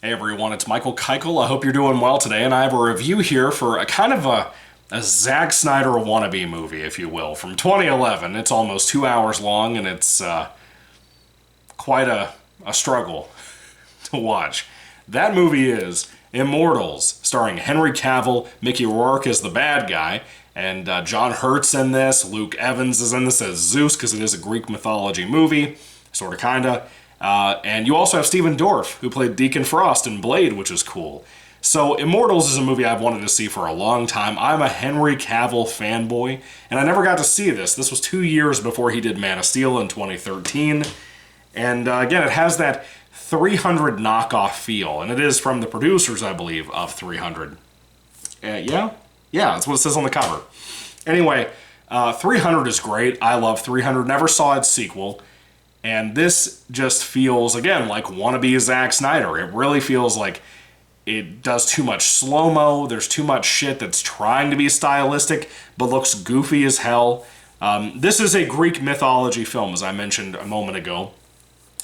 Hey everyone, it's Michael Kikle. I hope you're doing well today, and I have a review here for a kind of a Zack Snyder wannabe movie, if you will, from 2011. It's almost 2 hours long, and it's quite a struggle to watch. That movie is Immortals, starring Henry Cavill, Mickey Rourke as the bad guy, and John Hurt's in this. Luke Evans is in this as Zeus, because it is a Greek mythology movie, sort of, kinda. And you also have Stephen Dorff, who played Deacon Frost in Blade, which is cool. So Immortals is a movie I've wanted to see for a long time. I'm a Henry Cavill fanboy, and I never got to see this. This was 2 years before he did Man of Steel in 2013. And again, it has that 300 knockoff feel, and it is from the producers, I believe, of 300. Yeah? Yeah, that's what it says on the cover. Anyway, 300 is great. I love 300. Never saw its sequel. And this just feels, again, like wannabe Zack Snyder. It really feels like it does too much slow-mo. There's too much shit that's trying to be stylistic, but looks goofy as hell. This is a Greek mythology film, as I mentioned a moment ago.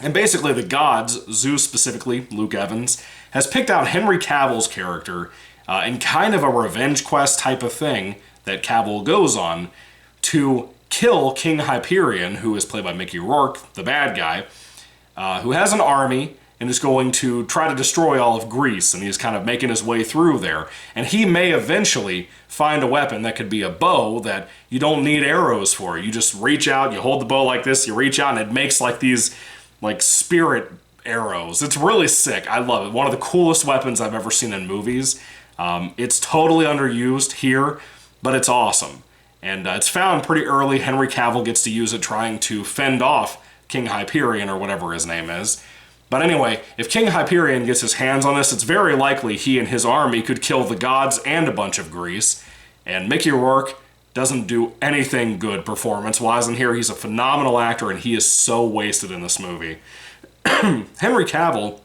And basically the gods, Zeus specifically, Luke Evans, has picked out Henry Cavill's character in kind of a revenge quest type of thing that Cavill goes on to kill King Hyperion, who is played by Mickey Rourke, the bad guy, who has an army and is going to try to destroy all of Greece, and he's kind of making his way through there. And he may eventually find a weapon that could be a bow that you don't need arrows for. You just reach out, you hold the bow like this, you reach out, and it makes like these like spirit arrows. It's really sick. I love it. One of the coolest weapons I've ever seen in movies. It's totally underused here, but it's awesome. And it's found pretty early. Henry Cavill gets to use it trying to fend off King Hyperion, or whatever his name is. But anyway, if King Hyperion gets his hands on this, it's very likely he and his army could kill the gods and a bunch of Greece. And Mickey Rourke doesn't do anything good performance-wise in here. He's a phenomenal actor, and he is so wasted in this movie. Henry Cavill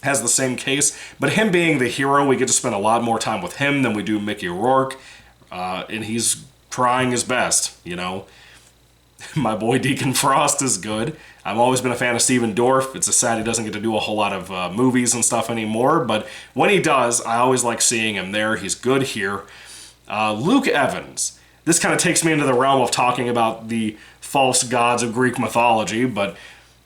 has the same case, but him being the hero, we get to spend a lot more time with him than we do Mickey Rourke. And he's trying his best, you know. My boy Deacon Frost is good. I've always been a fan of Stephen Dorff. It's a sad he doesn't get to do a whole lot of movies and stuff anymore, but when he does, I always like seeing him there. He's good here. Luke Evans. This kind of takes me into the realm of talking about the false gods of Greek mythology, but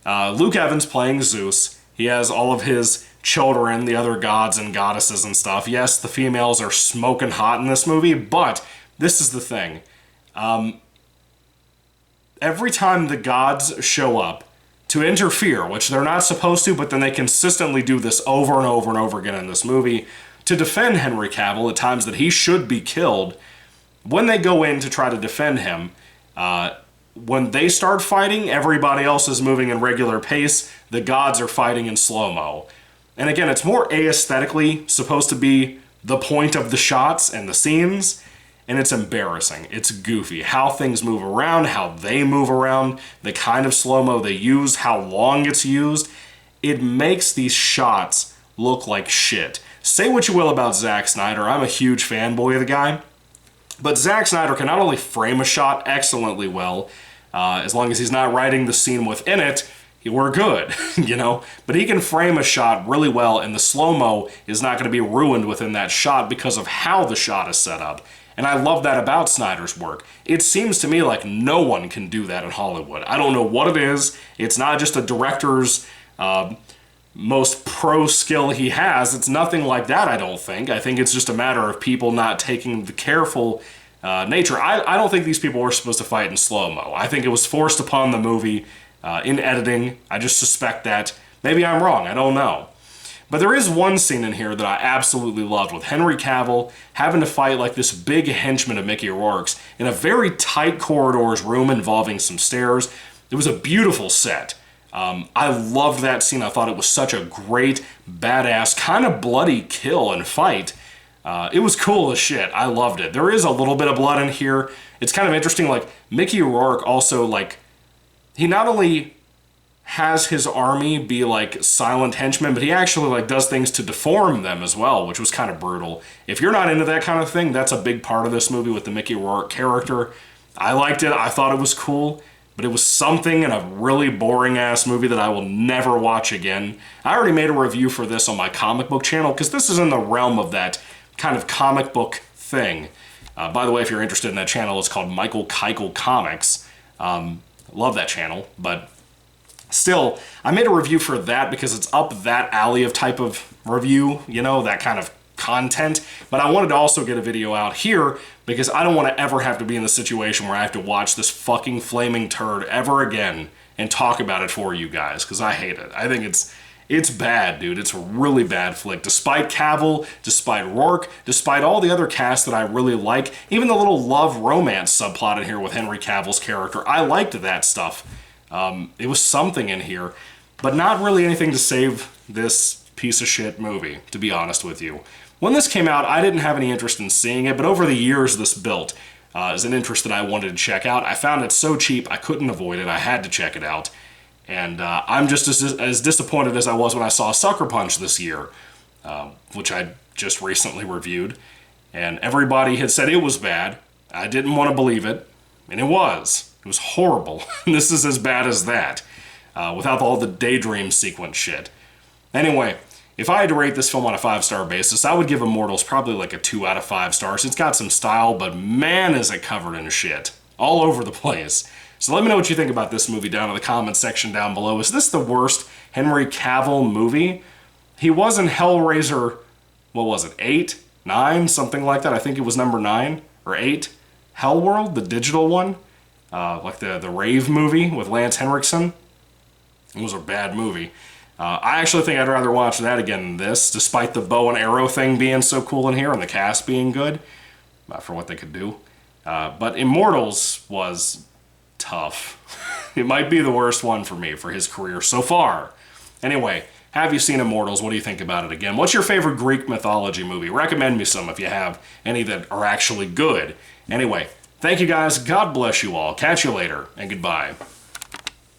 Luke Evans playing Zeus. He has all of his children, the other gods and goddesses and stuff. Yes, the females are smoking hot in this movie, but this is the thing. Every time the gods show up to interfere, which they're not supposed to, but then they consistently do this over and over and over again in this movie, to defend Henry Cavill at times that he should be killed, when they go in to try to defend him, when they start fighting, everybody else is moving in regular pace, the gods are fighting in slow-mo. And again, it's more aesthetically supposed to be the point of the shots and the scenes, and it's embarrassing. It's goofy. How things move around, how they move around, the kind of slow-mo they use, how long it's used. It makes these shots look like shit. Say what you will about Zack Snyder. I'm a huge fanboy of the guy. But Zack Snyder can not only frame a shot excellently well, as long as he's not writing the scene within it, we're good, you know? But he can frame a shot really well, and the slow-mo is not going to be ruined within that shot because of how the shot is set up. And I love that about Snyder's work. It seems to me like no one can do that in Hollywood. I don't know what it is. It's not just a director's most pro skill he has. It's nothing like that, I don't think. I think it's just a matter of people not taking the careful nature. I don't think these people were supposed to fight in slow-mo. I think it was forced upon the movie in editing. I just suspect that. Maybe I'm wrong. I don't know. But there is one scene in here that I absolutely loved, with Henry Cavill having to fight like this big henchman of Mickey Rourke's in a very tight corridors room involving some stairs. It was a beautiful set. I loved that scene. I thought it was such a great, badass, kind of bloody kill and fight. It was cool as shit. I loved it. There is a little bit of blood in here. It's kind of interesting, like, Mickey Rourke also, like, he not only has his army be like silent henchmen, but he actually like does things to deform them as well, which was kind of brutal. If you're not into that kind of thing, that's a big part of this movie with the Mickey Rourke character. I liked it. I thought it was cool, but it was something in a really boring-ass movie that I will never watch again. I already made a review for this on my comic book channel, because this is in the realm of that kind of comic book thing. By the way, if you're interested in that channel, it's called Michael Kikle Comics. Love that channel, but still, I made a review for that because it's up that alley of type of review, you know, that kind of content. But I wanted to also get a video out here because I don't want to ever have to be in the situation where I have to watch this fucking flaming turd ever again and talk about it for you guys, because I hate it. I think it's bad, dude. It's a really bad flick. Despite Cavill, despite Rourke, despite all the other cast that I really like, even the little love romance subplot in here with Henry Cavill's character, I liked that stuff. It was something in here, but not really anything to save this piece of shit movie, to be honest with you. When this came out, I didn't have any interest in seeing it, but over the years this built as an interest that I wanted to check out. I found it so cheap, I couldn't avoid it. I had to check it out. And I'm just as disappointed as I was when I saw Sucker Punch this year, which I just recently reviewed. And everybody had said it was bad. I didn't want to believe it, and it was. It was horrible. This is as bad as that, without all the daydream sequence shit. Anyway, if I had to rate this film on a 5-star basis, I would give Immortals probably like a 2 out of 5 stars. It's got some style, but man is it covered in shit. All over the place. So let me know what you think about this movie down in the comments section down below. Is this the worst Henry Cavill movie? He was in Hellraiser, what was it, 8? 9? Something like that. I think it was number 9 or 8. Hellworld, the digital one. Like the Rave movie with Lance Henriksen. It was a bad movie. I actually think I'd rather watch that again than this, despite the bow and arrow thing being so cool in here and the cast being good for what they could do. But Immortals was tough. It might be the worst one for me for his career so far. Anyway, have you seen Immortals? What do you think about it again? What's your favorite Greek mythology movie? Recommend me some if you have any that are actually good. Anyway, thank you guys. God bless you all. Catch you later, and goodbye.